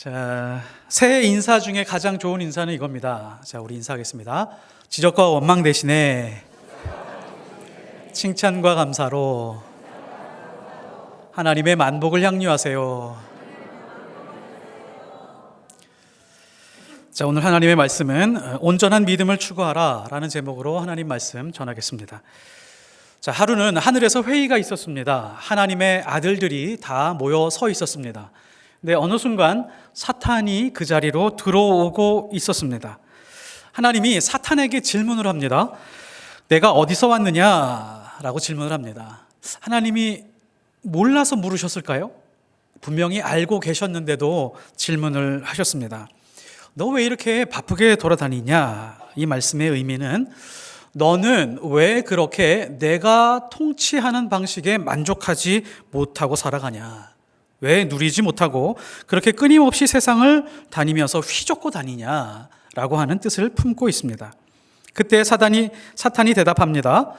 자, 새해 인사 중에 가장 좋은 인사는 이겁니다. 자, 우리 인사하겠습니다. 지적과 원망 대신에 칭찬과 감사로 하나님의 만복을 향유하세요. 자, 오늘 하나님의 말씀은 온전한 믿음을 추구하라 라는 제목으로 하나님 말씀 전하겠습니다. 자, 하루는 하늘에서 회의가 있었습니다. 하나님의 아들들이 다 모여 서 있었습니다. 근데 어느 순간 사탄이 그 자리로 들어오고 있었습니다. 하나님이 사탄에게 질문을 합니다. 내가 어디서 왔느냐라고 질문을 합니다. 하나님이 몰라서 물으셨을까요? 분명히 알고 계셨는데도 질문을 하셨습니다. 너 왜 이렇게 바쁘게 돌아다니냐? 이 말씀의 의미는 너는 왜 그렇게 내가 통치하는 방식에 만족하지 못하고 살아가냐? 왜 누리지 못하고 그렇게 끊임없이 세상을 다니면서 휘젓고 다니냐라고 하는 뜻을 품고 있습니다. 그때 사탄이 대답합니다.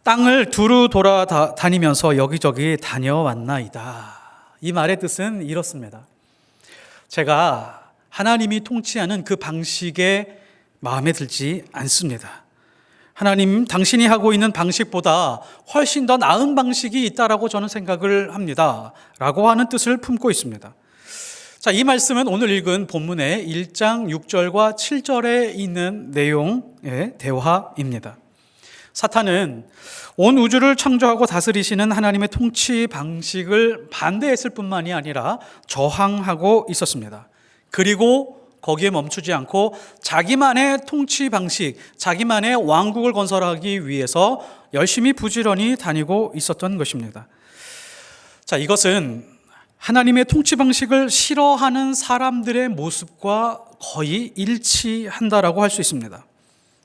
땅을 두루 돌아다니면서 여기저기 다녀왔나이다. 이 말의 뜻은 이렇습니다. 제가 하나님이 통치하는 그 방식에 마음에 들지 않습니다. 하나님, 당신이 하고 있는 방식보다 훨씬 더 나은 방식이 있다라고 저는 생각을 합니다. 라고 하는 뜻을 품고 있습니다. 자, 이 말씀은 오늘 읽은 본문의 1장 6절과 7절에 있는 내용의 대화입니다. 사탄은 온 우주를 창조하고 다스리시는 하나님의 통치 방식을 반대했을 뿐만이 아니라 저항하고 있었습니다. 그리고 거기에 멈추지 않고 자기만의 통치 방식, 자기만의 왕국을 건설하기 위해서 열심히 부지런히 다니고 있었던 것입니다. 자, 이것은 하나님의 통치 방식을 싫어하는 사람들의 모습과 거의 일치한다라고 할 수 있습니다.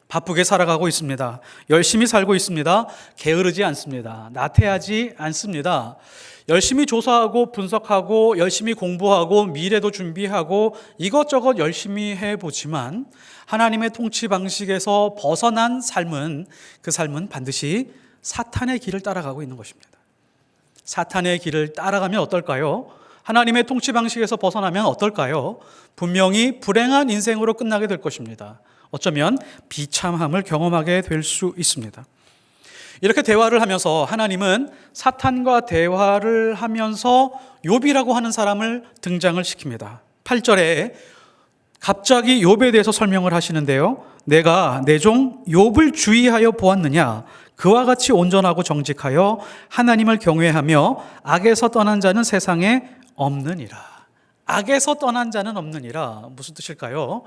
바쁘게 살아가고 있습니다. 열심히 살고 있습니다. 게으르지 않습니다. 나태하지 않습니다. 열심히 조사하고 분석하고 열심히 공부하고 미래도 준비하고 이것저것 열심히 해보지만 하나님의 통치 방식에서 벗어난 삶은 그 삶은 반드시 사탄의 길을 따라가고 있는 것입니다. 사탄의 길을 따라가면 어떨까요? 하나님의 통치 방식에서 벗어나면 어떨까요? 분명히 불행한 인생으로 끝나게 될 것입니다. 어쩌면 비참함을 경험하게 될 수 있습니다. 이렇게 대화를 하면서 하나님은 사탄과 대화를 하면서 욥이라고 하는 사람을 등장을 시킵니다. 8절에 갑자기 욥에 대해서 설명을 하시는데요. 내가 내 종 욥을 주의하여 보았느냐? 그와 같이 온전하고 정직하여 하나님을 경외하며 악에서 떠난 자는 세상에 없느니라. 악에서 떠난 자는 없느니라. 무슨 뜻일까요?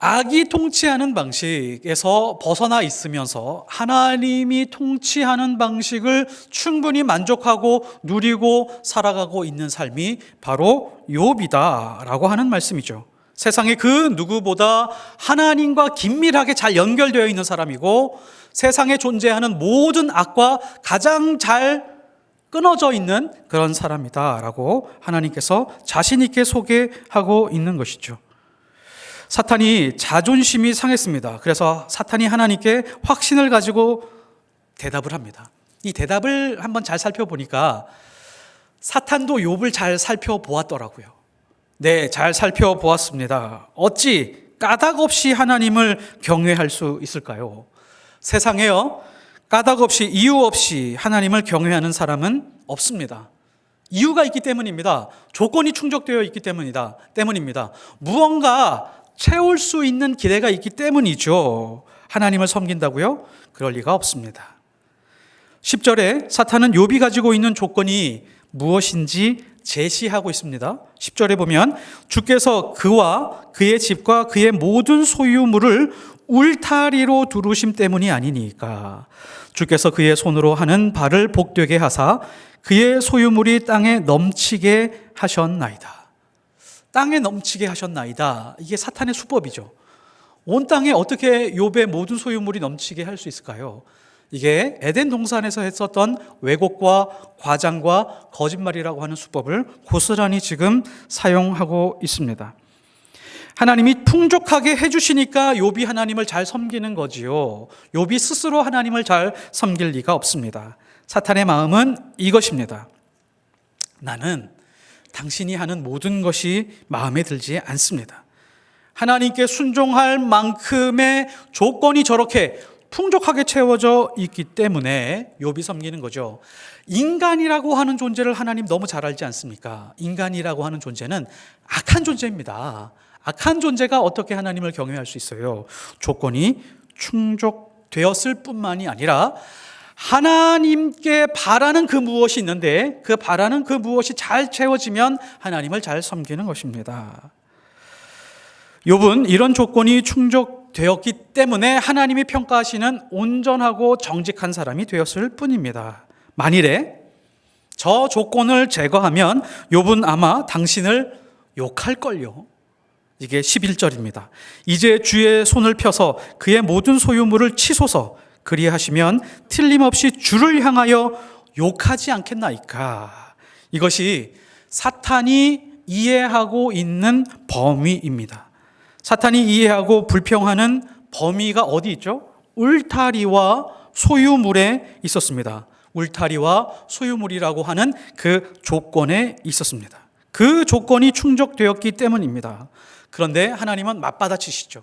악이 통치하는 방식에서 벗어나 있으면서 하나님이 통치하는 방식을 충분히 만족하고 누리고 살아가고 있는 삶이 바로 욥이다라고 하는 말씀이죠. 세상에 그 누구보다 하나님과 긴밀하게 잘 연결되어 있는 사람이고 세상에 존재하는 모든 악과 가장 잘 끊어져 있는 그런 사람이다라고 하나님께서 자신 있게 소개하고 있는 것이죠. 사탄이 자존심이 상했습니다. 그래서 사탄이 하나님께 확신을 가지고 대답을 합니다. 이 대답을 한번 잘 살펴보니까 사탄도 욥을 잘 살펴보았더라고요. 네, 잘 살펴보았습니다. 어찌 까닭 없이 하나님을 경외할 수 있을까요? 세상에요, 까닭 없이 이유 없이 하나님을 경외하는 사람은 없습니다. 이유가 있기 때문입니다. 조건이 충족되어 있기 때문입니다. 무언가 채울 수 있는 기대가 있기 때문이죠. 하나님을 섬긴다고요? 그럴 리가 없습니다. 10절에 사탄은 욥이 가지고 있는 조건이 무엇인지 제시하고 있습니다. 10절에 보면 주께서 그와 그의 집과 그의 모든 소유물을 울타리로 두르심 때문이 아니니까 주께서 그의 손으로 하는 바를 복되게 하사 그의 소유물이 땅에 넘치게 하셨나이다. 땅에 넘치게 하셨나이다. 이게 사탄의 수법이죠. 온 땅에 어떻게 욥의 모든 소유물이 넘치게 할 수 있을까요? 이게 에덴 동산에서 했었던 왜곡과 과장과 거짓말이라고 하는 수법을 고스란히 지금 사용하고 있습니다. 하나님이 풍족하게 해주시니까 욥이 하나님을 잘 섬기는 거지요. 욥이 스스로 하나님을 잘 섬길 리가 없습니다. 사탄의 마음은 이것입니다. 나는 당신이 하는 모든 것이 마음에 들지 않습니다. 하나님께 순종할 만큼의 조건이 저렇게 풍족하게 채워져 있기 때문에 욥이 섬기는 거죠. 인간이라고 하는 존재를 하나님 너무 잘 알지 않습니까? 인간이라고 하는 존재는 악한 존재입니다. 악한 존재가 어떻게 하나님을 경외할 수 있어요? 조건이 충족되었을 뿐만이 아니라 하나님께 바라는 그 무엇이 있는데 그 바라는 그 무엇이 잘 채워지면 하나님을 잘 섬기는 것입니다. 욥은 이런 조건이 충족되었기 때문에 하나님이 평가하시는 온전하고 정직한 사람이 되었을 뿐입니다. 만일에 저 조건을 제거하면 욥은 아마 당신을 욕할걸요. 이게 11절입니다. 이제 주의 손을 펴서 그의 모든 소유물을 치소서. 그리하시면 틀림없이 주를 향하여 욕하지 않겠나이까. 이것이 사탄이 이해하고 있는 범위입니다. 사탄이 이해하고 불평하는 범위가 어디 있죠? 울타리와 소유물에 있었습니다. 울타리와 소유물이라고 하는 그 조건에 있었습니다. 그 조건이 충족되었기 때문입니다. 그런데 하나님은 맞받아치시죠.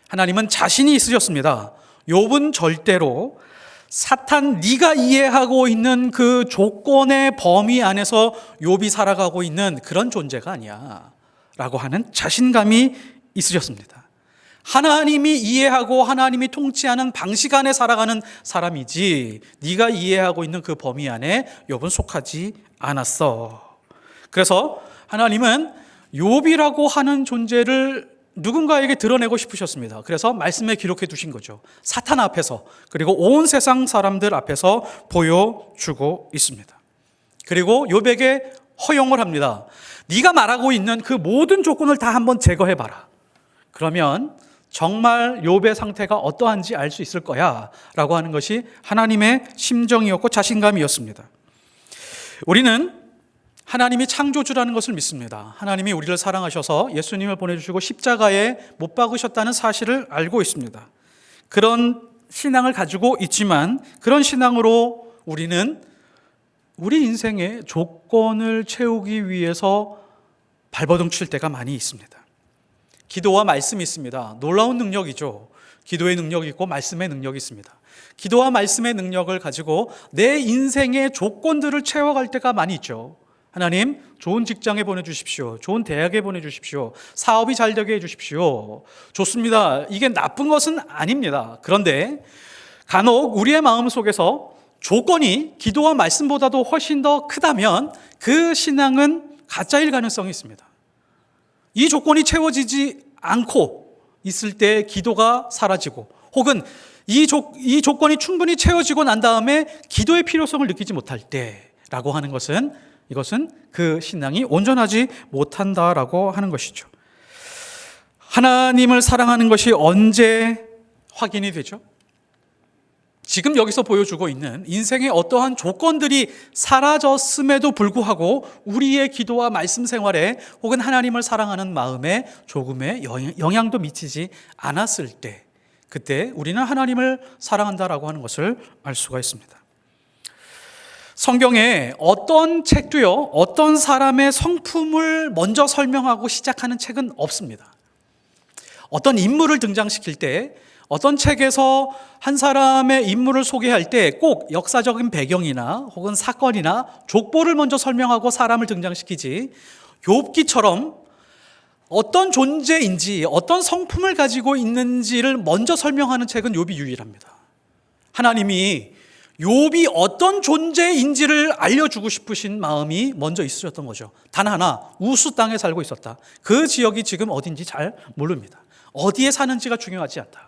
하나님은 자신이 있으셨습니다. 욥은 절대로 사탄 네가 이해하고 있는 그 조건의 범위 안에서 욥이 살아가고 있는 그런 존재가 아니야 라고 하는 자신감이 있으셨습니다. 하나님이 이해하고 하나님이 통치하는 방식 안에 살아가는 사람이지 네가 이해하고 있는 그 범위 안에 욥은 속하지 않았어. 그래서 하나님은 욥이라고 하는 존재를 누군가에게 드러내고 싶으셨습니다. 그래서 말씀에 기록해 두신 거죠. 사탄 앞에서 그리고 온 세상 사람들 앞에서 보여주고 있습니다. 그리고 욥에게 허용을 합니다. 네가 말하고 있는 그 모든 조건을 다 한번 제거해봐라. 그러면 정말 욥의 상태가 어떠한지 알 수 있을 거야 라고 하는 것이 하나님의 심정이었고 자신감이었습니다. 우리는 하나님이 창조주라는 것을 믿습니다. 하나님이 우리를 사랑하셔서 예수님을 보내주시고 십자가에 못 박으셨다는 사실을 알고 있습니다. 그런 신앙을 가지고 있지만 그런 신앙으로 우리는 우리 인생의 조건을 채우기 위해서 발버둥 칠 때가 많이 있습니다. 기도와 말씀이 있습니다. 놀라운 능력이죠. 기도의 능력이 있고 말씀의 능력이 있습니다. 기도와 말씀의 능력을 가지고 내 인생의 조건들을 채워갈 때가 많이 있죠. 하나님, 좋은 직장에 보내주십시오. 좋은 대학에 보내주십시오. 사업이 잘 되게 해주십시오. 좋습니다. 이게 나쁜 것은 아닙니다. 그런데 간혹 우리의 마음 속에서 조건이 기도와 말씀보다도 훨씬 더 크다면 그 신앙은 가짜일 가능성이 있습니다. 이 조건이 채워지지 않고 있을 때 기도가 사라지고 혹은 이 조건이 충분히 채워지고 난 다음에 기도의 필요성을 느끼지 못할 때라고 하는 것은 이것은 그 신앙이 온전하지 못한다라고 하는 것이죠. 하나님을 사랑하는 것이 언제 확인이 되죠? 지금 여기서 보여주고 있는 인생의 어떠한 조건들이 사라졌음에도 불구하고 우리의 기도와 말씀 생활에 혹은 하나님을 사랑하는 마음에 조금의 영향도 미치지 않았을 때, 그때 우리는 하나님을 사랑한다라고 하는 것을 알 수가 있습니다. 성경에 어떤 책도요, 어떤 사람의 성품을 먼저 설명하고 시작하는 책은 없습니다. 어떤 인물을 등장시킬 때, 어떤 책에서 한 사람의 인물을 소개할 때 꼭 역사적인 배경이나 혹은 사건이나 족보를 먼저 설명하고 사람을 등장시키지, 욥기처럼 어떤 존재인지 어떤 성품을 가지고 있는지를 먼저 설명하는 책은 욥이 유일합니다. 하나님이 욥이 어떤 존재인지를 알려주고 싶으신 마음이 먼저 있으셨던 거죠. 단 하나, 우스 땅에 살고 있었다. 그 지역이 지금 어딘지 잘 모릅니다. 어디에 사는지가 중요하지 않다.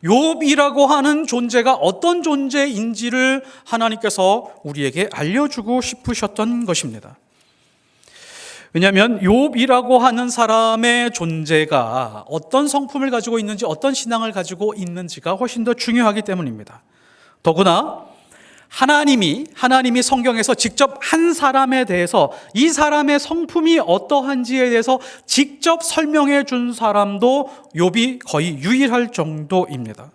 욥이라고 하는 존재가 어떤 존재인지를 하나님께서 우리에게 알려주고 싶으셨던 것입니다. 왜냐하면 욥이라고 하는 사람의 존재가 어떤 성품을 가지고 있는지, 어떤 신앙을 가지고 있는지가 훨씬 더 중요하기 때문입니다. 더구나 하나님이 성경에서 직접 한 사람에 대해서 이 사람의 성품이 어떠한지에 대해서 직접 설명해 준 사람도 욥이 거의 유일할 정도입니다.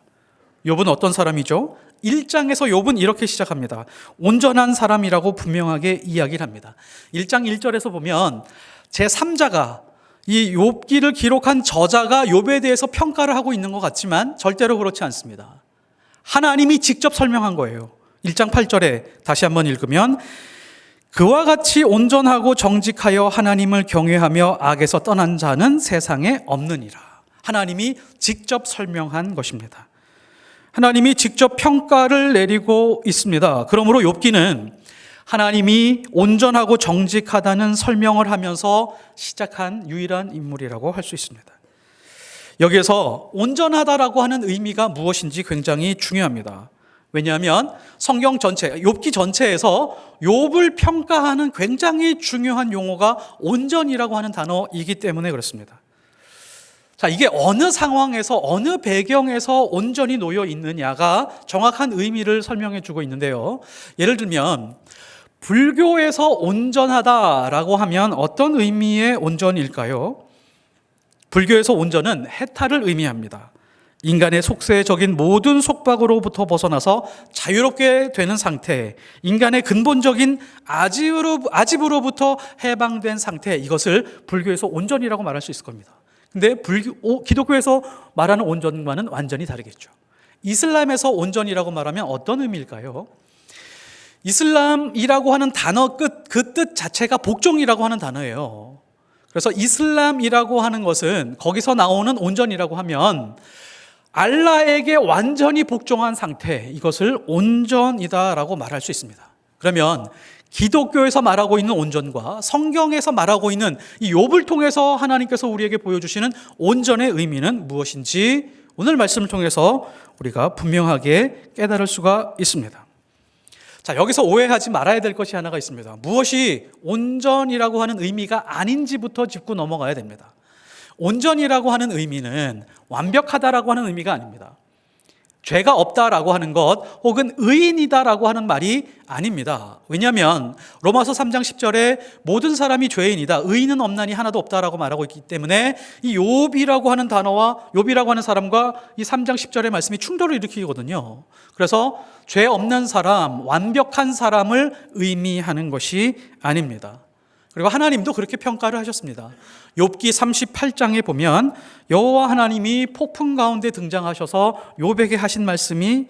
욥은 어떤 사람이죠? 1장에서 욥은 이렇게 시작합니다. 온전한 사람이라고 분명하게 이야기를 합니다. 1장 1절에서 보면 제3자가 이 욥기를 기록한 저자가 욥에 대해서 평가를 하고 있는 것 같지만 절대로 그렇지 않습니다. 하나님이 직접 설명한 거예요. 1장 8절에 다시 한번 읽으면 그와 같이 온전하고 정직하여 하나님을 경외하며 악에서 떠난 자는 세상에 없느니라. 하나님이 직접 설명한 것입니다. 하나님이 직접 평가를 내리고 있습니다. 그러므로 욥기는 하나님이 온전하고 정직하다는 설명을 하면서 시작한 유일한 인물이라고 할 수 있습니다. 여기에서 온전하다라고 하는 의미가 무엇인지 굉장히 중요합니다. 왜냐하면 성경 전체, 욥기 전체에서 욥을 평가하는 굉장히 중요한 용어가 온전이라고 하는 단어이기 때문에 그렇습니다. 자, 이게 어느 상황에서 어느 배경에서 온전히 놓여 있느냐가 정확한 의미를 설명해 주고 있는데요. 예를 들면 불교에서 온전하다라고 하면 어떤 의미의 온전일까요? 불교에서 온전은 해탈을 의미합니다. 인간의 속세적인 모든 속박으로부터 벗어나서 자유롭게 되는 상태, 인간의 근본적인 아집으로부터 해방된 상태, 이것을 불교에서 온전이라고 말할 수 있을 겁니다. 근데 기독교에서 말하는 온전과는 완전히 다르겠죠. 이슬람에서 온전이라고 말하면 어떤 의미일까요? 이슬람이라고 하는 단어 그 뜻 자체가 복종이라고 하는 단어예요. 그래서 이슬람이라고 하는 것은 거기서 나오는 온전이라고 하면 알라에게 완전히 복종한 상태, 이것을 온전이다라고 말할 수 있습니다. 그러면 기독교에서 말하고 있는 온전과 성경에서 말하고 있는 이 욥을 통해서 하나님께서 우리에게 보여주시는 온전의 의미는 무엇인지 오늘 말씀을 통해서 우리가 분명하게 깨달을 수가 있습니다. 자, 여기서 오해하지 말아야 될 것이 하나가 있습니다. 무엇이 온전이라고 하는 의미가 아닌지부터 짚고 넘어가야 됩니다. 온전이라고 하는 의미는 완벽하다라고 하는 의미가 아닙니다. 죄가 없다라고 하는 것 혹은 의인이다라고 하는 말이 아닙니다. 왜냐하면 로마서 3장 10절에 모든 사람이 죄인이다, 의인은 없나니 하나도 없다라고 말하고 있기 때문에 이 욥이라고 하는 단어와 욥이라고 하는 사람과 이 3장 10절의 말씀이 충돌을 일으키거든요. 그래서 죄 없는 사람, 완벽한 사람을 의미하는 것이 아닙니다. 그리고 하나님도 그렇게 평가를 하셨습니다. 욥기 38장에 보면 여호와 하나님이 폭풍 가운데 등장하셔서 욥에게 하신 말씀이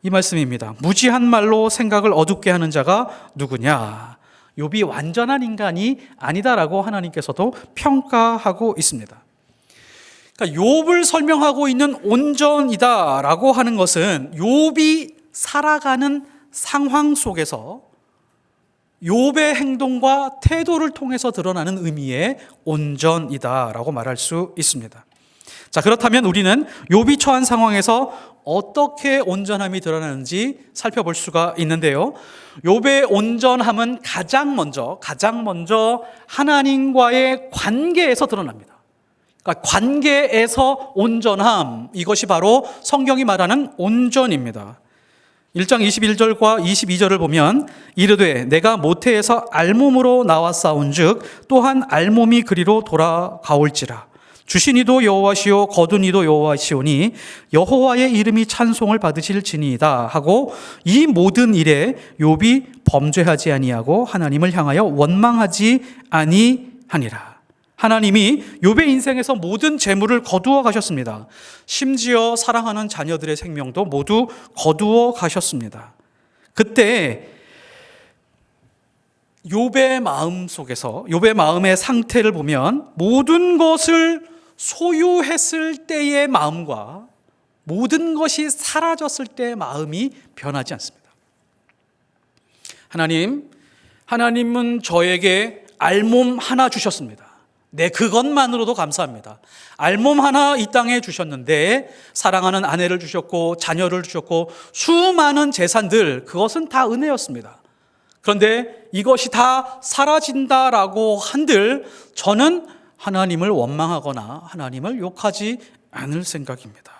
이 말씀입니다. 무지한 말로 생각을 어둡게 하는 자가 누구냐? 욥이 완전한 인간이 아니다라고 하나님께서도 평가하고 있습니다. 그러니까 욥을 설명하고 있는 온전이다라고 하는 것은 욥이 살아가는 상황 속에서 욥의 행동과 태도를 통해서 드러나는 의미의 온전이다라고 말할 수 있습니다. 자, 그렇다면 우리는 욥이 처한 상황에서 어떻게 온전함이 드러나는지 살펴볼 수가 있는데요. 욥의 온전함은 가장 먼저 하나님과의 관계에서 드러납니다. 그러니까 관계에서 온전함, 이것이 바로 성경이 말하는 온전입니다. 1장 21절과 22절을 보면 이르되 내가 모태에서 알몸으로 나왔사온즉 또한 알몸이 그리로 돌아가올지라. 주신 이도 여호와시오 거둔 이도 여호와시오니 여호와의 이름이 찬송을 받으실지니이다 하고 이 모든 일에 욥이 범죄하지 아니하고 하나님을 향하여 원망하지 아니하니라. 하나님이 욥의 인생에서 모든 재물을 거두어 가셨습니다. 심지어 사랑하는 자녀들의 생명도 모두 거두어 가셨습니다. 그때 욥의 마음 속에서 욥의 마음의 상태를 보면 모든 것을 소유했을 때의 마음과 모든 것이 사라졌을 때의 마음이 변하지 않습니다. 하나님은 저에게 알몸 하나 주셨습니다. 네, 그것만으로도 감사합니다. 알몸 하나 이 땅에 주셨는데 사랑하는 아내를 주셨고 자녀를 주셨고 수많은 재산들, 그것은 다 은혜였습니다. 그런데 이것이 다 사라진다라고 한들 저는 하나님을 원망하거나 하나님을 욕하지 않을 생각입니다.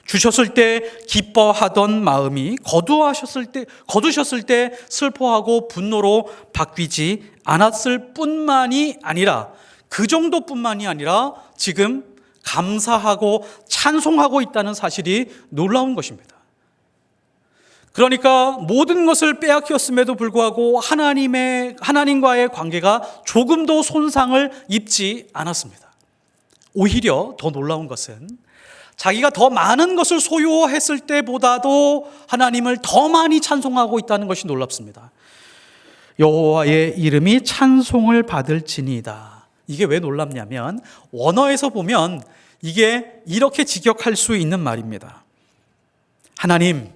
주셨을 때 기뻐하던 마음이 거두셨을 때 슬퍼하고 분노로 바뀌지 않았을 뿐만이 아니라, 그 정도뿐만이 아니라 지금 감사하고 찬송하고 있다는 사실이 놀라운 것입니다. 그러니까 모든 것을 빼앗겼음에도 불구하고 하나님과의 관계가 조금도 손상을 입지 않았습니다. 오히려 더 놀라운 것은 자기가 더 많은 것을 소유했을 때보다도 하나님을 더 많이 찬송하고 있다는 것이 놀랍습니다. 여호와의 이름이 찬송을 받을지니이다. 이게 왜 놀랍냐면 원어에서 보면 이게 이렇게 직역할 수 있는 말입니다. 하나님,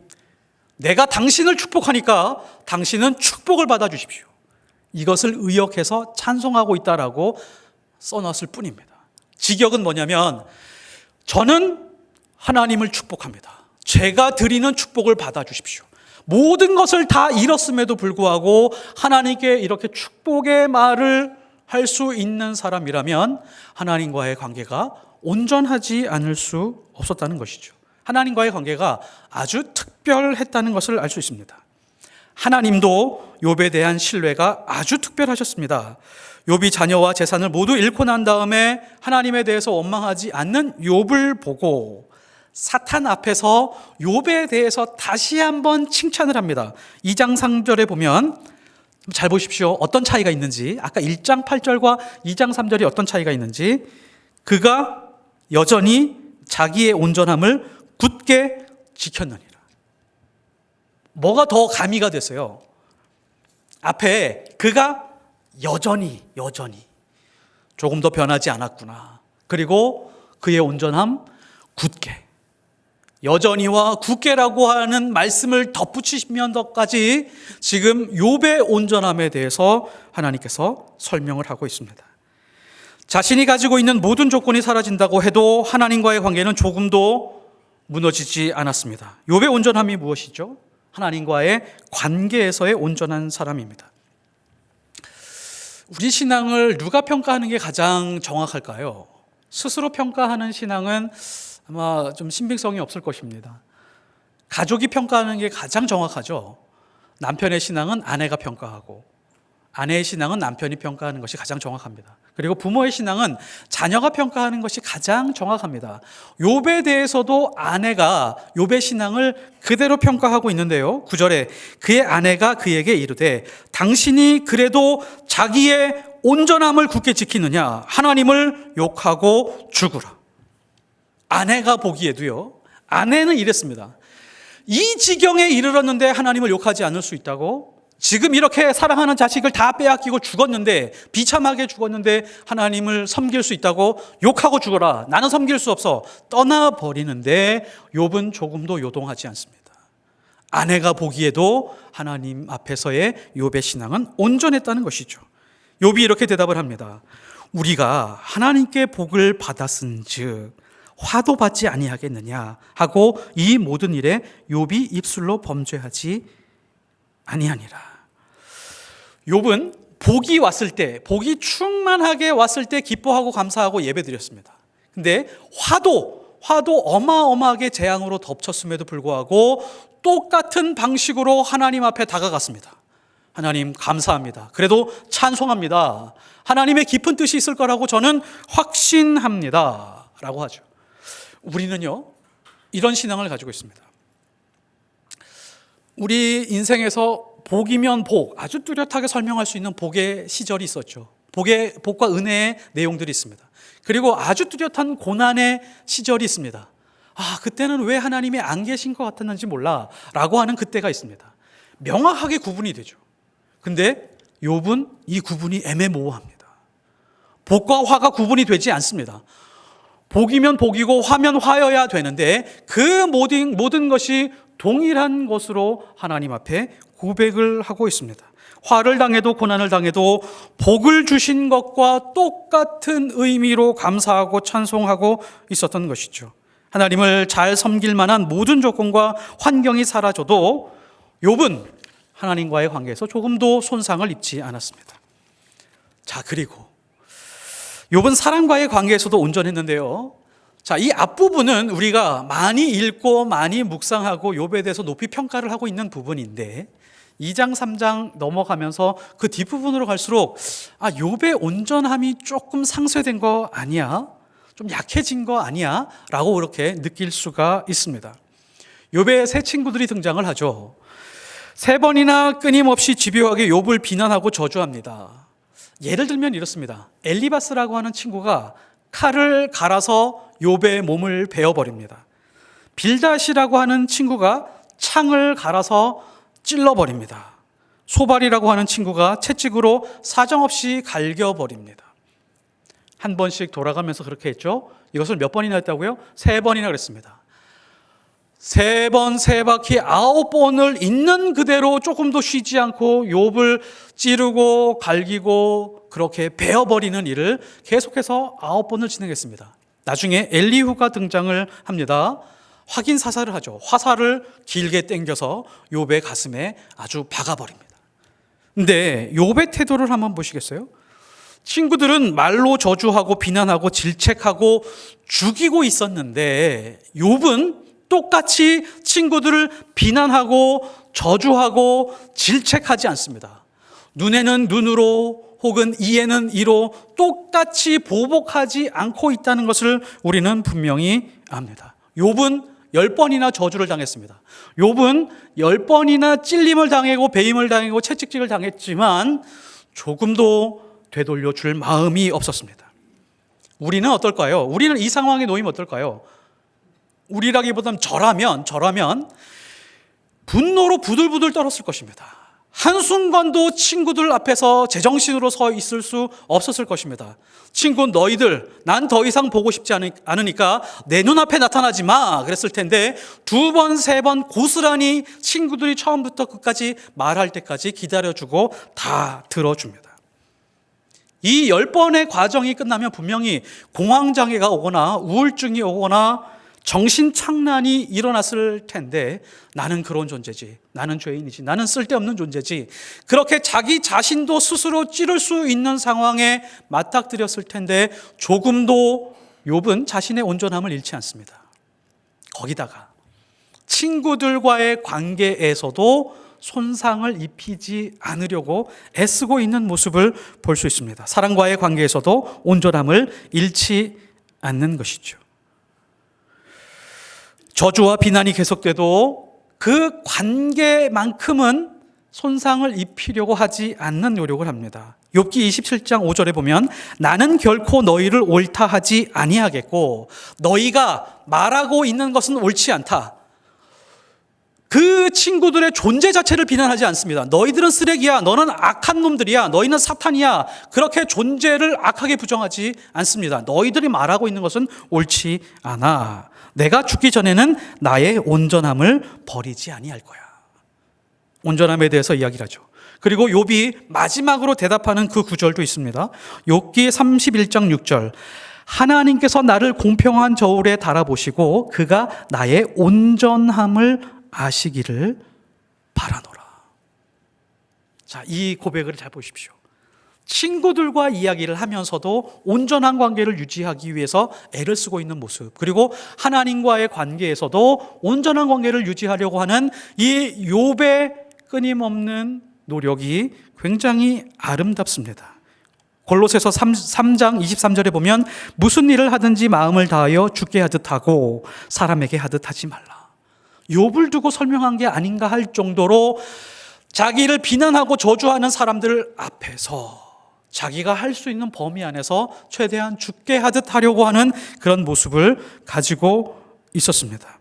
내가 당신을 축복하니까 당신은 축복을 받아주십시오. 이것을 의역해서 찬송하고 있다라고 써놨을 뿐입니다. 직역은 뭐냐면 저는 하나님을 축복합니다. 제가 드리는 축복을 받아주십시오. 모든 것을 다 잃었음에도 불구하고 하나님께 이렇게 축복의 말을 할 수 있는 사람이라면 하나님과의 관계가 온전하지 않을 수 없었다는 것이죠. 하나님과의 관계가 아주 특별했다는 것을 알 수 있습니다. 하나님도 욥에 대한 신뢰가 아주 특별하셨습니다. 욥이 자녀와 재산을 모두 잃고 난 다음에 하나님에 대해서 원망하지 않는 욥을 보고 사탄 앞에서 욥에 대해서 다시 한번 칭찬을 합니다. 2장 3절에 보면 잘 보십시오. 어떤 차이가 있는지, 아까 1장 8절과 2장 3절이 어떤 차이가 있는지. 그가 여전히 자기의 온전함을 굳게 지켰느니라. 뭐가 더 가미가 됐어요? 앞에 그가 여전히 조금 더 변하지 않았구나. 그리고 그의 온전함 굳게, 여전히와 굳게라고 하는 말씀을 덧붙이시면서까지 지금 욥의 온전함에 대해서 하나님께서 설명을 하고 있습니다. 자신이 가지고 있는 모든 조건이 사라진다고 해도 하나님과의 관계는 조금도 무너지지 않았습니다. 욥의 온전함이 무엇이죠? 하나님과의 관계에서의 온전한 사람입니다. 우리 신앙을 누가 평가하는 게 가장 정확할까요? 스스로 평가하는 신앙은 아마 좀 신빙성이 없을 것입니다. 가족이 평가하는 게 가장 정확하죠. 남편의 신앙은 아내가 평가하고, 아내의 신앙은 남편이 평가하는 것이 가장 정확합니다. 그리고 부모의 신앙은 자녀가 평가하는 것이 가장 정확합니다. 욥에 대해서도 아내가 욥의 신앙을 그대로 평가하고 있는데요. 9절에 그의 아내가 그에게 이르되 당신이 그래도 자기의 온전함을 굳게 지키느냐? 하나님을 욕하고 죽으라. 아내가 보기에도요, 아내는 이랬습니다. 이 지경에 이르렀는데 하나님을 욕하지 않을 수 있다고? 지금 이렇게 사랑하는 자식을 다 빼앗기고 죽었는데, 비참하게 죽었는데 하나님을 섬길 수 있다고? 욕하고 죽어라. 나는 섬길 수 없어. 떠나버리는데 욥은 조금도 요동하지 않습니다. 아내가 보기에도 하나님 앞에서의 욥의 신앙은 온전했다는 것이죠. 욥이 이렇게 대답을 합니다. 우리가 하나님께 복을 받았은즉 화도 받지 아니하겠느냐 하고 이 모든 일에 욥이 입술로 범죄하지 아니하니라. 욥은 복이 왔을 때, 복이 충만하게 왔을 때 기뻐하고 감사하고 예배드렸습니다. 근데 화도 어마어마하게 재앙으로 덮쳤음에도 불구하고 똑같은 방식으로 하나님 앞에 다가갔습니다. 하나님 감사합니다. 그래도 찬송합니다. 하나님의 깊은 뜻이 있을 거라고 저는 확신합니다. 라고 하죠. 우리는요, 이런 신앙을 가지고 있습니다. 우리 인생에서 복이면 복, 아주 뚜렷하게 설명할 수 있는 복의 시절이 있었죠. 복과 은혜의 내용들이 있습니다. 그리고 아주 뚜렷한 고난의 시절이 있습니다. 그때는 왜 하나님이 안 계신 것 같았는지 몰라 라고 하는 그때가 있습니다. 명확하게 구분이 되죠. 근데 욥은 이 구분이 애매모호합니다. 복과 화가 구분이 되지 않습니다. 복이면 복이고 화면 화여야 되는데 그 모든 것이 동일한 것으로 하나님 앞에 고백을 하고 있습니다. 화를 당해도 고난을 당해도 복을 주신 것과 똑같은 의미로 감사하고 찬송하고 있었던 것이죠. 하나님을 잘 섬길 만한 모든 조건과 환경이 사라져도 욥은 하나님과의 관계에서 조금도 손상을 입지 않았습니다. 자, 그리고 욥은 사람과의 관계에서도 온전했는데요. 자, 이 앞부분은 우리가 많이 읽고 많이 묵상하고 욥에 대해서 높이 평가를 하고 있는 부분인데 2장 3장 넘어가면서 그 뒷부분으로 갈수록 욥의 온전함이 조금 상쇄된 거 아니야? 좀 약해진 거 아니야? 라고 그렇게 느낄 수가 있습니다. 욥의 새 친구들이 등장을 하죠. 세 번이나 끊임없이 집요하게 욥을 비난하고 저주합니다. 예를 들면 이렇습니다. 엘리바스라고 하는 친구가 칼을 갈아서 욥의 몸을 베어버립니다. 빌닷이라고 하는 친구가 창을 갈아서 찔러버립니다. 소발이라고 하는 친구가 채찍으로 사정없이 갈겨버립니다. 한 번씩 돌아가면서 그렇게 했죠. 이것을 몇 번이나 했다고요? 3번이나 그랬습니다. 3번, 3바퀴 9번을 있는 그대로 조금도 쉬지 않고 욥을 찌르고 갈기고 그렇게 베어버리는 일을 계속해서 9번을 진행했습니다. 나중에 엘리후가 등장을 합니다. 확인 사살을 하죠. 화살을 길게 당겨서 욥의 가슴에 아주 박아버립니다. 근데 욥의 태도를 한번 보시겠어요? 친구들은 말로 저주하고 비난하고 질책하고 죽이고 있었는데 욥은 똑같이 친구들을 비난하고 저주하고 질책하지 않습니다. 눈에는 눈으로 혹은 이에는 이로 똑같이 보복하지 않고 있다는 것을 우리는 분명히 압니다. 욥은 10번이나 저주를 당했습니다. 욥은 10번이나 찔림을 당하고 배임을 당하고 채찍질을 당했지만 조금도 되돌려 줄 마음이 없었습니다. 우리는 어떨까요? 우리는 이 상황에 놓이면 어떨까요? 우리라기보다는 저라면 분노로 부들부들 떨었을 것입니다. 한순간도 친구들 앞에서 제정신으로 서 있을 수 없었을 것입니다. 친구 너희들 난 더 이상 보고 싶지 않으니까 내 눈앞에 나타나지 마 그랬을 텐데 2번, 3번 고스란히 친구들이 처음부터 끝까지 말할 때까지 기다려주고 다 들어줍니다. 이 10번의 과정이 끝나면 분명히 공황장애가 오거나 우울증이 오거나 정신착란이 일어났을 텐데 나는 그런 존재지, 나는 죄인이지, 나는 쓸데없는 존재지 그렇게 자기 자신도 스스로 찌를 수 있는 상황에 맞닥뜨렸을 텐데 조금도 욥은 자신의 온전함을 잃지 않습니다. 거기다가 친구들과의 관계에서도 손상을 입히지 않으려고 애쓰고 있는 모습을 볼 수 있습니다. 사랑과의 관계에서도 온전함을 잃지 않는 것이죠. 저주와 비난이 계속돼도 그 관계만큼은 손상을 입히려고 하지 않는 노력을 합니다. 욥기 27장 5절에 보면 나는 결코 너희를 옳다 하지 아니하겠고 너희가 말하고 있는 것은 옳지 않다. 그 친구들의 존재 자체를 비난하지 않습니다. 너희들은 쓰레기야, 너는 악한 놈들이야, 너희는 사탄이야 그렇게 존재를 악하게 부정하지 않습니다. 너희들이 말하고 있는 것은 옳지 않아. 내가 죽기 전에는 나의 온전함을 버리지 아니할 거야. 온전함에 대해서 이야기를 하죠. 그리고 욥이 마지막으로 대답하는 그 구절도 있습니다. 욥기 31장 6절 하나님께서 나를 공평한 저울에 달아보시고 그가 나의 온전함을 아시기를 바라노라. 자, 이 고백을 잘 보십시오. 친구들과 이야기를 하면서도 온전한 관계를 유지하기 위해서 애를 쓰고 있는 모습, 그리고 하나님과의 관계에서도 온전한 관계를 유지하려고 하는 이 욥의 끊임없는 노력이 굉장히 아름답습니다. 골로새서 3장 23절에 보면 무슨 일을 하든지 마음을 다하여 주께 하듯 하고 사람에게 하듯 하지 말라. 욥을 두고 설명한 게 아닌가 할 정도로 자기를 비난하고 저주하는 사람들 앞에서 자기가 할 수 있는 범위 안에서 최대한 죽게 하듯 하려고 하는 그런 모습을 가지고 있었습니다.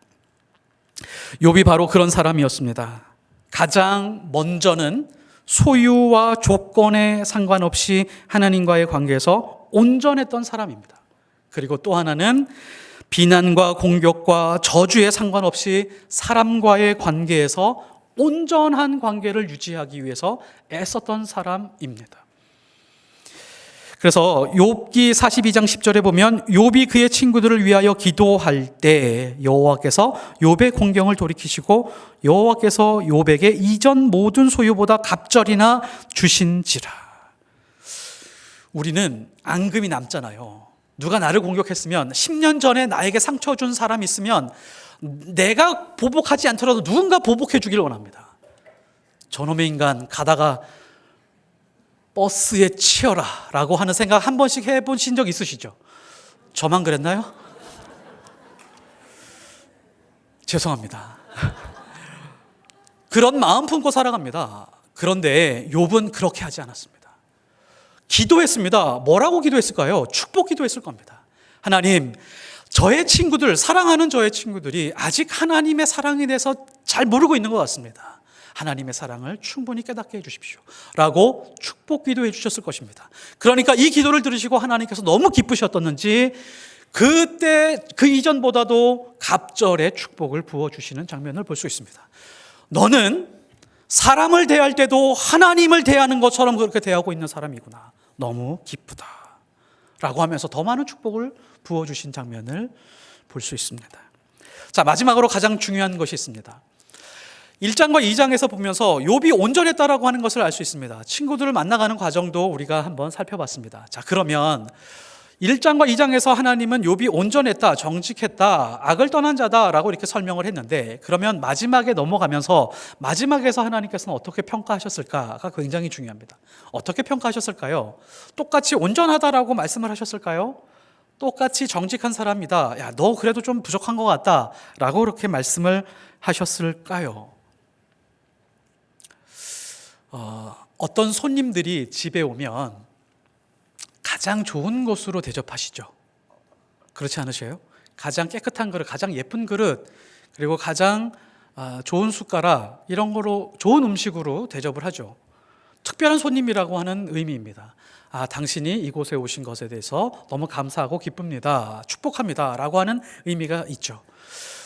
욥이 바로 그런 사람이었습니다. 가장 먼저는 소유와 조건에 상관없이 하나님과의 관계에서 온전했던 사람입니다. 그리고 또 하나는 비난과 공격과 저주에 상관없이 사람과의 관계에서 온전한 관계를 유지하기 위해서 애썼던 사람입니다. 그래서 욥기 42장 10절에 보면 욥이 그의 친구들을 위하여 기도할 때 여호와께서 욥의 공경을 돌이키시고 여호와께서 욥에게 이전 모든 소유보다 갑절이나 주신지라. 우리는 앙금이 남잖아요. 누가 나를 공격했으면 10년 전에 나에게 상처 준 사람이 있으면 내가 보복하지 않더라도 누군가 보복해 주기를 원합니다. 저놈의 인간 가다가 버스에 치여라 라고 하는 생각 한 번씩 해보신 적 있으시죠? 저만 그랬나요? 죄송합니다. 그런 마음 품고 살아갑니다. 그런데 욥은 그렇게 하지 않았습니다. 기도했습니다. 뭐라고 기도했을까요? 축복 기도했을 겁니다. 하나님, 저의 친구들, 사랑하는 저의 친구들이 아직 하나님의 사랑에 대해서 잘 모르고 있는 것 같습니다. 하나님의 사랑을 충분히 깨닫게 해주십시오 라고 축복 기도해 주셨을 것입니다. 그러니까 이 기도를 들으시고 하나님께서 너무 기쁘셨었는지 그때 그 이전보다도 갑절의 축복을 부어주시는 장면을 볼 수 있습니다. 너는 사람을 대할 때도 하나님을 대하는 것처럼 그렇게 대하고 있는 사람이구나. 너무 기쁘다 라고 하면서 더 많은 축복을 부어주신 장면을 볼 수 있습니다. 자, 마지막으로 가장 중요한 것이 있습니다. 1장과 2장에서 보면서 욥이 온전했다라고 하는 것을 알 수 있습니다. 친구들을 만나가는 과정도 우리가 한번 살펴봤습니다. 자, 그러면 1장과 2장에서 하나님은 욥이 온전했다, 정직했다, 악을 떠난 자다라고 이렇게 설명을 했는데, 그러면 마지막에 넘어가면서 마지막에서 하나님께서는 어떻게 평가하셨을까가 굉장히 중요합니다. 어떻게 평가하셨을까요? 똑같이 온전하다라고 말씀을 하셨을까요? 똑같이 정직한 사람이다. 야, 너 그래도 좀 부족한 것 같다 라고 그렇게 말씀을 하셨을까요? 어떤 손님들이 집에 오면 가장 좋은 곳으로 대접하시죠. 그렇지 않으세요? 가장 깨끗한 그릇, 가장 예쁜 그릇, 그리고 가장 좋은 숟가락, 이런 거로 좋은 음식으로 대접을 하죠. 특별한 손님이라고 하는 의미입니다. 당신이 이곳에 오신 것에 대해서 너무 감사하고 기쁩니다. 축복합니다. 라고 하는 의미가 있죠.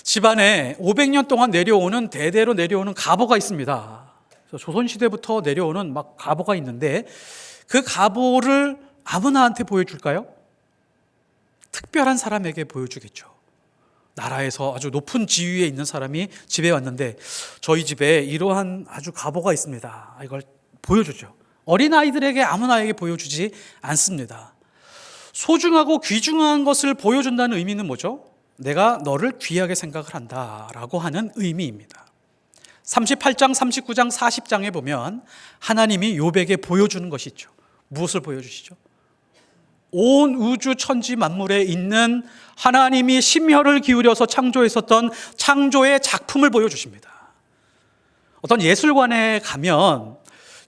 집안에 500년 동안 내려오는, 대대로 내려오는 가보가 있습니다. 조선시대부터 내려오는 막 가보가 있는데, 그 가보를 아무나한테 보여줄까요? 특별한 사람에게 보여주겠죠. 나라에서 아주 높은 지위에 있는 사람이 집에 왔는데, 저희 집에 이러한 아주 가보가 있습니다. 이걸 보여주죠. 어린아이들에게 아무나에게 보여주지 않습니다. 소중하고 귀중한 것을 보여준다는 의미는 뭐죠? 내가 너를 귀하게 생각을 한다라고 하는 의미입니다. 38장, 39장, 40장에 보면 하나님이 욥에게 보여주는 것이 있죠. 무엇을 보여주시죠? 온 우주 천지 만물에 있는 하나님이 심혈을 기울여서 창조했었던 창조의 작품을 보여주십니다. 어떤 예술관에 가면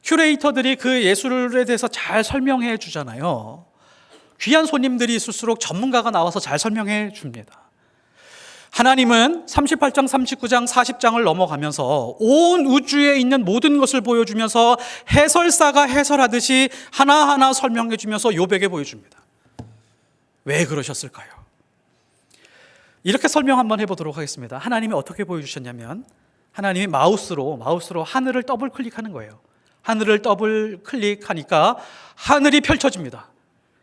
큐레이터들이 그 예술에 대해서 잘 설명해 주잖아요. 귀한 손님들이 있을수록 전문가가 나와서 잘 설명해 줍니다. 하나님은 38장, 39장, 40장을 넘어가면서 온 우주에 있는 모든 것을 보여주면서 해설사가 해설하듯이 하나하나 설명해 주면서 욥에게 보여줍니다. 왜 그러셨을까요? 이렇게 설명 한번 해보도록 하겠습니다. 하나님이 어떻게 보여주셨냐면, 하나님이 마우스로 하늘을 더블 클릭하는 거예요. 하늘을 더블 클릭하니까 하늘이 펼쳐집니다.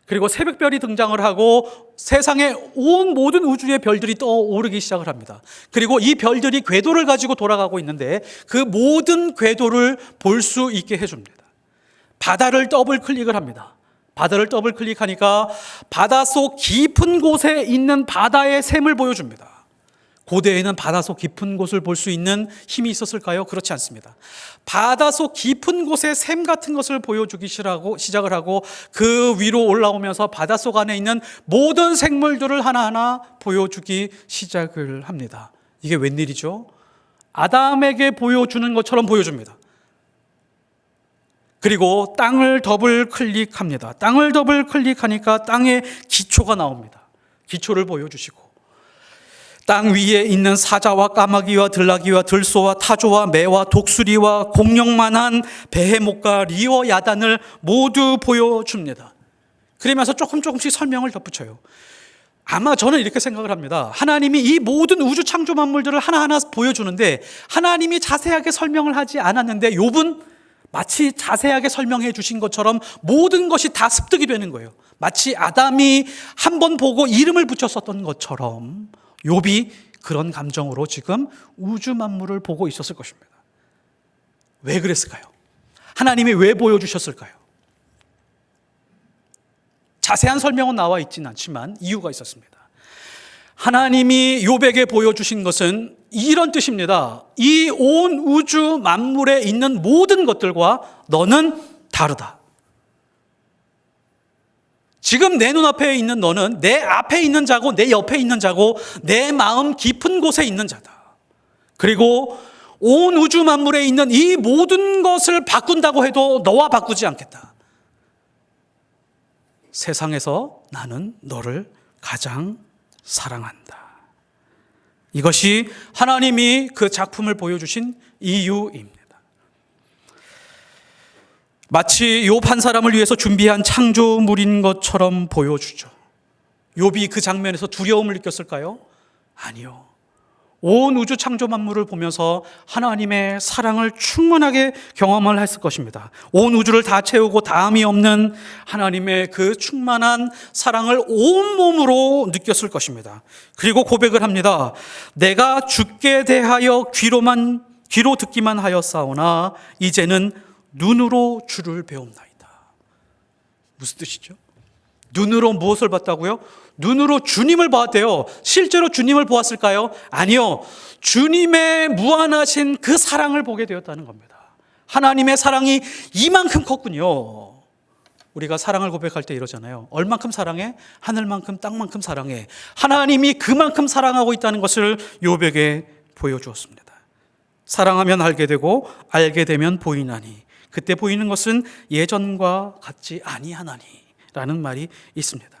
그리고 새벽별이 등장을 하고 세상의 온 모든 우주의 별들이 떠오르기 시작을 합니다. 그리고 이 별들이 궤도를 가지고 돌아가고 있는데 그 모든 궤도를 볼 수 있게 해줍니다. 바다를 더블 클릭을 합니다. 바다를 더블 클릭하니까 바닷속 깊은 곳에 있는 바다의 샘을 보여줍니다. 고대에는 바닷속 깊은 곳을 볼 수 있는 힘이 있었을까요? 그렇지 않습니다. 바닷속 깊은 곳의 샘 같은 것을 보여주기 시작을 하고 그 위로 올라오면서 바닷속 안에 있는 모든 생물들을 하나하나 보여주기 시작을 합니다. 이게 웬일이죠? 아담에게 보여주는 것처럼 보여줍니다. 그리고 땅을 더블 클릭합니다. 땅을 더블 클릭하니까 땅의 기초가 나옵니다. 기초를 보여주시고, 땅 위에 있는 사자와 까마귀와 들나귀와 들소와 타조와 매와 독수리와 공룡만한 베헤못과 리어 야단을 모두 보여줍니다. 그러면서 조금씩 설명을 덧붙여요. 아마 저는 이렇게 생각을 합니다. 하나님이 이 모든 우주 창조 만물들을 하나하나 보여주는데 하나님이 자세하게 설명을 하지 않았는데 욥은 마치 자세하게 설명해 주신 것처럼 모든 것이 다 습득이 되는 거예요. 마치 아담이 한 번 보고 이름을 붙였었던 것처럼 욥이 그런 감정으로 지금 우주 만물을 보고 있었을 것입니다. 왜 그랬을까요? 하나님이 왜 보여주셨을까요? 자세한 설명은 나와 있지는 않지만 이유가 있었습니다. 하나님이 욥에게 보여주신 것은 이런 뜻입니다. 이 온 우주 만물에 있는 모든 것들과 너는 다르다. 지금 내 눈앞에 있는 너는 내 앞에 있는 자고 내 옆에 있는 자고 내 마음 깊은 곳에 있는 자다. 그리고 온 우주 만물에 있는 이 모든 것을 바꾼다고 해도 너와 바꾸지 않겠다. 세상에서 나는 너를 가장 사랑한다. 이것이 하나님이 그 작품을 보여주신 이유입니다. 마치 욥 한 사람을 위해서 준비한 창조물인 것처럼 보여주죠. 욥이 그 장면에서 두려움을 느꼈을까요? 아니요. 온 우주 창조 만물을 보면서 하나님의 사랑을 충만하게 경험을 했을 것입니다. 온 우주를 다 채우고 다함이 없는 하나님의 그 충만한 사랑을 온몸으로 느꼈을 것입니다. 그리고 고백을 합니다. 내가 주께 대하여 귀로 듣기만 하였사오나 이제는 눈으로 주를 배움나이다. 무슨 뜻이죠? 눈으로 무엇을 봤다고요? 눈으로 주님을 보았대요. 실제로 주님을 보았을까요? 아니요. 주님의 무한하신 그 사랑을 보게 되었다는 겁니다. 하나님의 사랑이 이만큼 컸군요. 우리가 사랑을 고백할 때 이러잖아요. 얼만큼 사랑해? 하늘만큼 땅만큼 사랑해. 하나님이 그만큼 사랑하고 있다는 것을 욥에게 보여주었습니다. 사랑하면 알게 되고 알게 되면 보이나니 그때 보이는 것은 예전과 같지 아니하나니라는 말이 있습니다.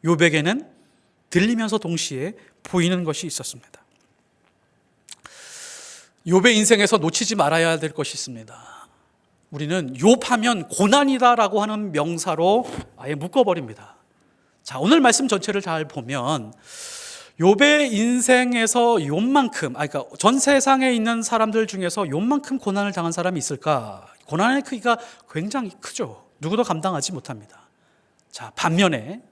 욥에게는 들리면서 동시에 보이는 것이 있었습니다. 욥의 인생에서 놓치지 말아야 될 것이 있습니다. 우리는 욥하면 고난이다라고 하는 명사로 아예 묶어버립니다. 자, 오늘 말씀 전체를 잘 보면 욥의 인생에서 욥만큼, 그러니까 전 세상에 있는 사람들 중에서 욥만큼 고난을 당한 사람이 있을까? 고난의 크기가 굉장히 크죠. 누구도 감당하지 못합니다. 자, 반면에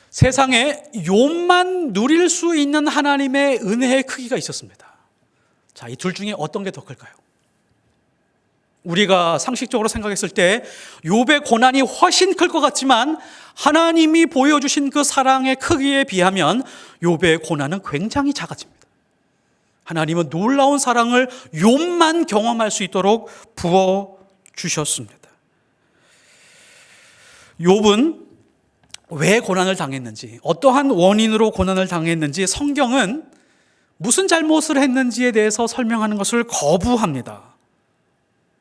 세상에 욥만 누릴 수 있는 하나님의 은혜의 크기가 있었습니다. 자, 이 둘 중에 어떤 게 더 클까요? 우리가 상식적으로 생각했을 때 욥의 고난이 훨씬 클 것 같지만 하나님이 보여주신 그 사랑의 크기에 비하면 욥의 고난은 굉장히 작아집니다. 하나님은 놀라운 사랑을 욥만 경험할 수 있도록 부어주셨습니다. 욥은 왜 고난을 당했는지, 어떠한 원인으로 고난을 당했는지 성경은 무슨 잘못을 했는지에 대해서 설명하는 것을 거부합니다.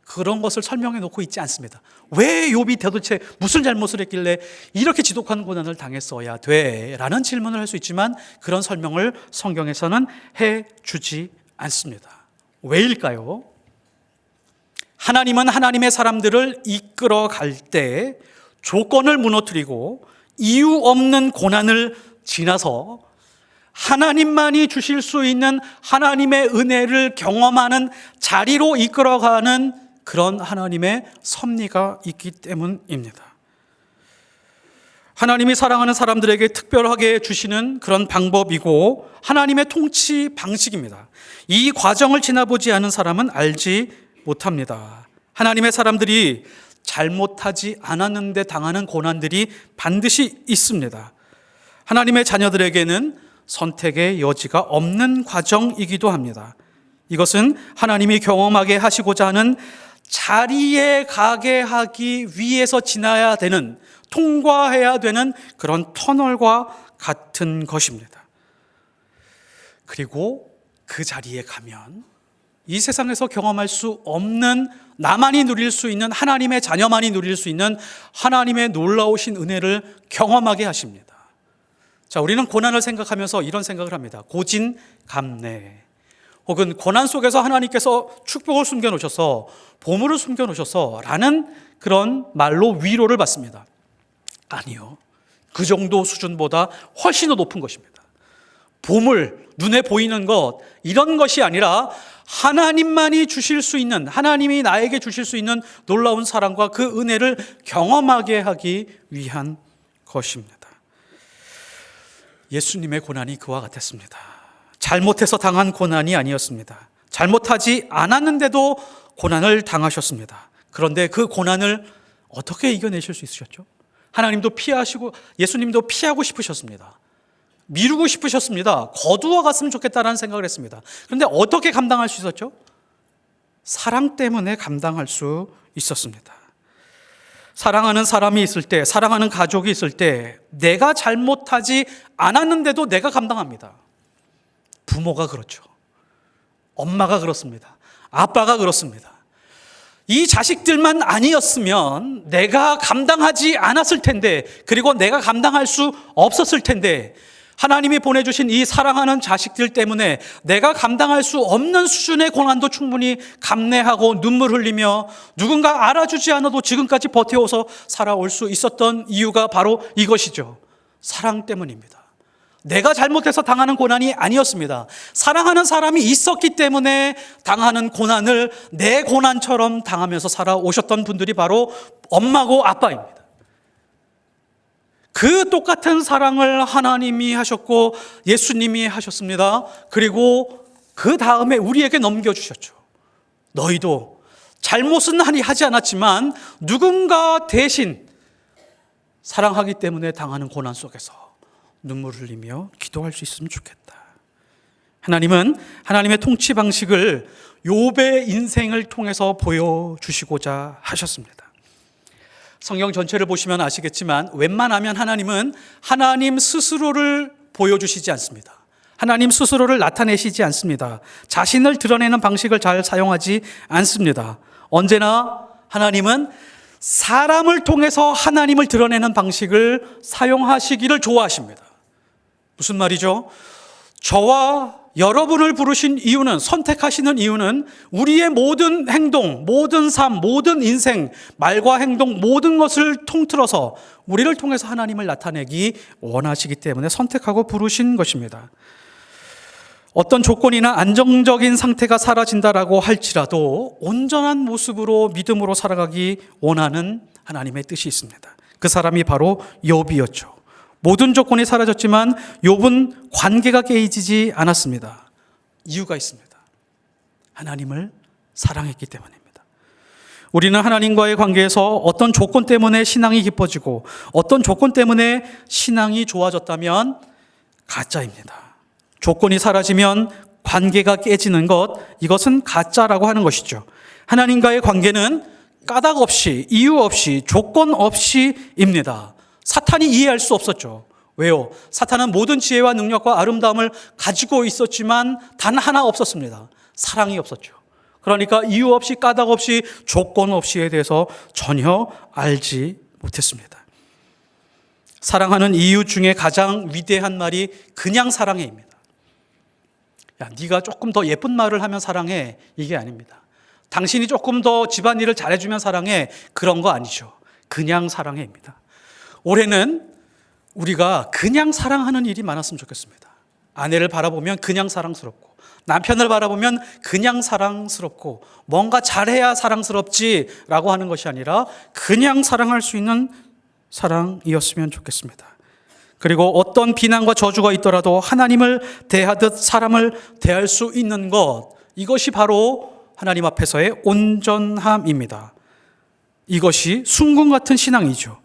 그런 것을 설명해 놓고 있지 않습니다. 왜 욥이 도대체 무슨 잘못을 했길래 이렇게 지독한 고난을 당했어야 돼? 라는 질문을 할 수 있지만 그런 설명을 성경에서는 해주지 않습니다. 왜일까요? 하나님은 하나님의 사람들을 이끌어 갈 때 조건을 무너뜨리고 이유 없는 고난을 지나서 하나님만이 주실 수 있는 하나님의 은혜를 경험하는 자리로 이끌어가는 그런 하나님의 섭리가 있기 때문입니다. 하나님이 사랑하는 사람들에게 특별하게 주시는 그런 방법이고 하나님의 통치 방식입니다. 이 과정을 지나보지 않은 사람은 알지 못합니다. 하나님의 사람들이 잘못하지 않았는데 당하는 고난들이 반드시 있습니다. 하나님의 자녀들에게는 선택의 여지가 없는 과정이기도 합니다. 이것은 하나님이 경험하게 하시고자 하는 자리에 가게 하기 위해서 지나야 되는, 통과해야 되는 그런 터널과 같은 것입니다. 그리고 그 자리에 가면 이 세상에서 경험할 수 없는, 나만이 누릴 수 있는, 하나님의 자녀만이 누릴 수 있는 하나님의 놀라우신 은혜를 경험하게 하십니다. 자, 우리는 고난을 생각하면서 이런 생각을 합니다. 고진감래. 혹은 고난 속에서 하나님께서 축복을 숨겨놓으셔서, 보물을 숨겨놓으셔서 라는 그런 말로 위로를 받습니다. 아니요. 그 정도 수준보다 훨씬 더 높은 것입니다. 보물, 눈에 보이는 것, 이런 것이 아니라 하나님만이 주실 수 있는, 하나님이 나에게 주실 수 있는 놀라운 사랑과 그 은혜를 경험하게 하기 위한 것입니다. 예수님의 고난이 그와 같았습니다. 잘못해서 당한 고난이 아니었습니다. 잘못하지 않았는데도 고난을 당하셨습니다. 그런데 그 고난을 어떻게 이겨내실 수 있으셨죠? 하나님도 피하시고 예수님도 피하고 싶으셨습니다. 미루고 싶으셨습니다. 거두어 갔으면 좋겠다라는 생각을 했습니다. 그런데 어떻게 감당할 수 있었죠? 사랑 때문에 감당할 수 있었습니다. 사랑하는 사람이 있을 때, 사랑하는 가족이 있을 때 내가 잘못하지 않았는데도 내가 감당합니다. 부모가 그렇죠. 엄마가 그렇습니다. 아빠가 그렇습니다. 이 자식들만 아니었으면 내가 감당하지 않았을 텐데, 그리고 내가 감당할 수 없었을 텐데, 하나님이 보내주신 이 사랑하는 자식들 때문에 내가 감당할 수 없는 수준의 고난도 충분히 감내하고 눈물 흘리며 누군가 알아주지 않아도 지금까지 버텨서 살아올 수 있었던 이유가 바로 이것이죠. 사랑 때문입니다. 내가 잘못해서 당하는 고난이 아니었습니다. 사랑하는 사람이 있었기 때문에 당하는 고난을 내 고난처럼 당하면서 살아오셨던 분들이 바로 엄마고 아빠입니다. 그 똑같은 사랑을 하나님이 하셨고 예수님이 하셨습니다. 그리고 그 다음에 우리에게 넘겨주셨죠. 너희도 잘못은 하지 않았지만 누군가 대신 사랑하기 때문에 당하는 고난 속에서 눈물을 흘리며 기도할 수 있으면 좋겠다. 하나님은 하나님의 통치 방식을 욥의 인생을 통해서 보여주시고자 하셨습니다. 성경 전체를 보시면 아시겠지만 웬만하면 하나님은 하나님 스스로를 보여주시지 않습니다. 하나님 스스로를 나타내시지 않습니다. 자신을 드러내는 방식을 잘 사용하지 않습니다. 언제나 하나님은 사람을 통해서 하나님을 드러내는 방식을 사용하시기를 좋아하십니다. 무슨 말이죠? 저와 여러분을 부르신 이유는, 선택하시는 이유는 우리의 모든 행동, 모든 삶, 모든 인생, 말과 행동, 모든 것을 통틀어서 우리를 통해서 하나님을 나타내기 원하시기 때문에 선택하고 부르신 것입니다. 어떤 조건이나 안정적인 상태가 사라진다라고 할지라도 온전한 모습으로 믿음으로 살아가기 원하는 하나님의 뜻이 있습니다. 그 사람이 바로 욥이었죠. 모든 조건이 사라졌지만 욥은 관계가 깨지지 않았습니다. 이유가 있습니다. 하나님을 사랑했기 때문입니다. 우리는 하나님과의 관계에서 어떤 조건 때문에 신앙이 깊어지고 어떤 조건 때문에 신앙이 좋아졌다면 가짜입니다. 조건이 사라지면 관계가 깨지는 것, 이것은 가짜라고 하는 것이죠. 하나님과의 관계는 까닭 없이, 이유 없이, 조건 없이입니다. 사탄이 이해할 수 없었죠. 왜요? 사탄은 모든 지혜와 능력과 아름다움을 가지고 있었지만 단 하나 없었습니다. 사랑이 없었죠. 그러니까 이유 없이, 까닭 없이, 조건 없이에 대해서 전혀 알지 못했습니다. 사랑하는 이유 중에 가장 위대한 말이 그냥 사랑해입니다. 야, 네가 조금 더 예쁜 말을 하면 사랑해, 이게 아닙니다. 당신이 조금 더 집안일을 잘해주면 사랑해, 그런 거 아니죠. 그냥 사랑해입니다. 올해는 우리가 그냥 사랑하는 일이 많았으면 좋겠습니다. 아내를 바라보면 그냥 사랑스럽고, 남편을 바라보면 그냥 사랑스럽고, 뭔가 잘해야 사랑스럽지라고 하는 것이 아니라 그냥 사랑할 수 있는 사랑이었으면 좋겠습니다. 그리고 어떤 비난과 저주가 있더라도 하나님을 대하듯 사람을 대할 수 있는 것, 이것이 바로 하나님 앞에서의 온전함입니다. 이것이 순금 같은 신앙이죠.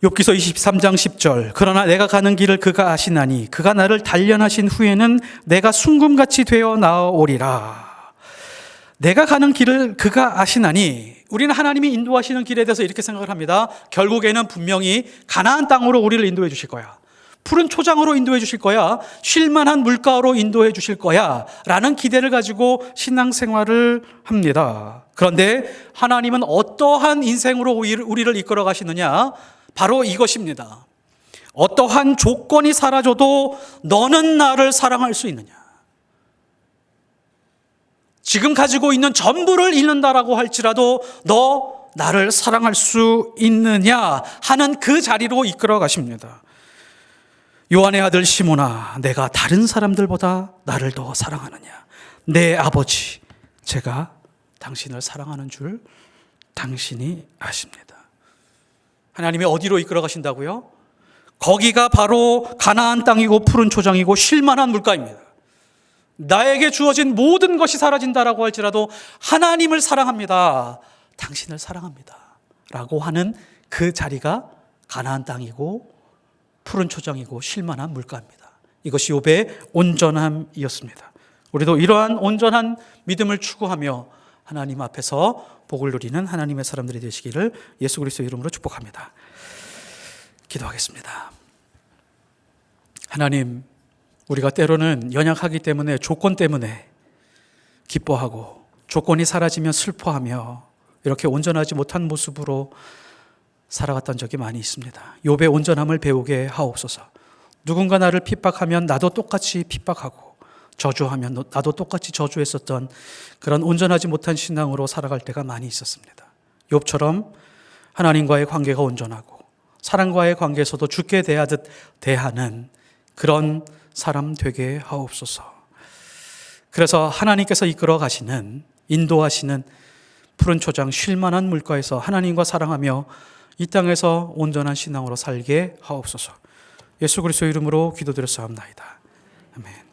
욥기서 23장 10절, 그러나 내가 가는 길을 그가 아시나니 그가 나를 단련하신 후에는 내가 순금같이 되어 나아오리라. 내가 가는 길을 그가 아시나니, 우리는 하나님이 인도하시는 길에 대해서 이렇게 생각을 합니다. 결국에는 분명히 가나안 땅으로 우리를 인도해 주실 거야. 푸른 초장으로 인도해 주실 거야. 쉴만한 물가로 인도해 주실 거야. 라는 기대를 가지고 신앙생활을 합니다. 그런데 하나님은 어떠한 인생으로 우리를 이끌어 가시느냐? 바로 이것입니다. 어떠한 조건이 사라져도 너는 나를 사랑할 수 있느냐? 지금 가지고 있는 전부를 잃는다라고 할지라도 너 나를 사랑할 수 있느냐 하는 그 자리로 이끌어 가십니다. 요한의 아들 시몬아, 내가 다른 사람들보다 나를 더 사랑하느냐? 내 아버지, 제가 당신을 사랑하는 줄 당신이 아십니다. 하나님이 어디로 이끌어 가신다고요? 거기가 바로 가나안 땅이고 푸른 초장이고 쉴만한 물가입니다. 나에게 주어진 모든 것이 사라진다라고 할지라도 하나님을 사랑합니다. 당신을 사랑합니다. 라고 하는 그 자리가 가나안 땅이고 푸른 초장이고 쉴만한 물가입니다. 이것이 욥의 온전함이었습니다. 우리도 이러한 온전한 믿음을 추구하며 하나님 앞에서 복을 누리는 하나님의 사람들이 되시기를 예수 그리스도의 이름으로 축복합니다. 기도하겠습니다. 하나님, 우리가 때로는 연약하기 때문에, 조건 때문에 기뻐하고 조건이 사라지면 슬퍼하며 이렇게 온전하지 못한 모습으로 살아갔던 적이 많이 있습니다. 욥의 온전함을 배우게 하옵소서. 누군가 나를 핍박하면 나도 똑같이 핍박하고 저주하면 나도 똑같이 저주했었던 그런 온전하지 못한 신앙으로 살아갈 때가 많이 있었습니다. 욥처럼 하나님과의 관계가 온전하고 사람과의 관계에서도 주께 대하듯 대하는 그런 사람 되게 하옵소서. 그래서 하나님께서 이끌어 가시는, 인도하시는 푸른 초장 쉴만한 물가에서 하나님과 사랑하며 이 땅에서 온전한 신앙으로 살게 하옵소서. 예수 그리스도의 이름으로 기도드렸사옵나이다. 아멘.